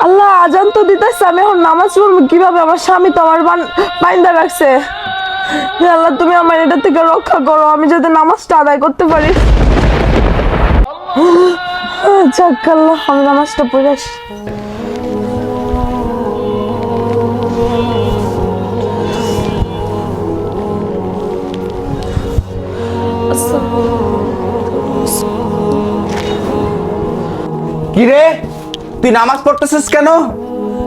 আল্লাহ আজান তো দিতেছে, আমি এখন নামাজ পড়বো কিভাবে? আমার স্বামী তো আমার বাইন্দা রাখছে। হে আল্লাহ, তুমি আমার এটা থেকে রক্ষা করো, আমি যাতে নামাজটা আদায় করতে পারি। যাক আল্লাহ, আমি নামাজটা পড়ে আসি। কিরে, তুই নামাজ পড়তেছিস কেন?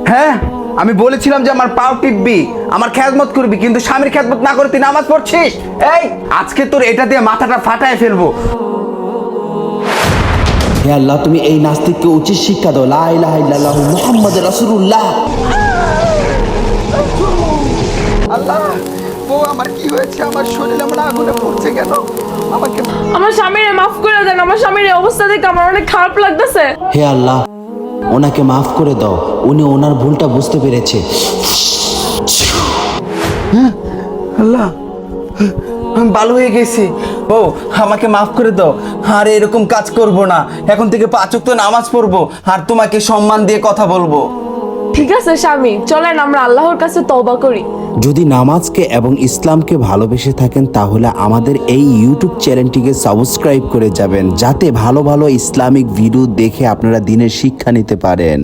হ্যাঁ, আমি বলেছিলাম যে আমার পাও টিপবি, আমার খেদমত করবি, কিন্তু স্বামীর খেদমত না করে তুই নামাজ পড়ছিস। এই আজকে তোর এটা দিয়ে মাথাটা ফাটায় ফেলবো। হে আল্লাহ, তুমি এই নাস্তিককে উচিত শিক্ষা দাও। লা ইলাহা ইল্লাল্লাহ মুহাম্মাদুর রাসূলুল্লাহ। আল্লাহ, ও আমার কি হয়েছে? আমার শরীরে আমার আগুনে পড়ছে কেন? আমাকে আমার স্বামীরে মাফ করে দেন, আমার স্বামীর এই অবস্থা দেখে আমার অনেক খারাপ লাগতেছে। হে আল্লাহ, ওনাকে মাফ করে দাও, উনি ওনার ভুলটা বুঝতে পেরেছে। আল্লাহ, আমি ভালো হয়ে গেছি। ও আমাকে মাফ করে দাও, আর এরকম কাজ করব না। এখন থেকে 5 ওয়াক্ত নামাজ পড়বো, আর তোমাকে সম্মান দিয়ে কথা বলবো। ঠিক আছে স্বামী, চলেন আমরা আল্লাহর কাছে তওবা করি। যদি নামাজকে এবং ইসলামকে ভালোবেসে থাকেন তাহলে আমাদের এই ইউটিউব চ্যানেলটিকে সাবস্ক্রাইব করে যাবেন, যাতে ভালো ভালো ইসলামিক ভিডিও দেখে আপনারা দিনের শিক্ষা নিতে পারেন।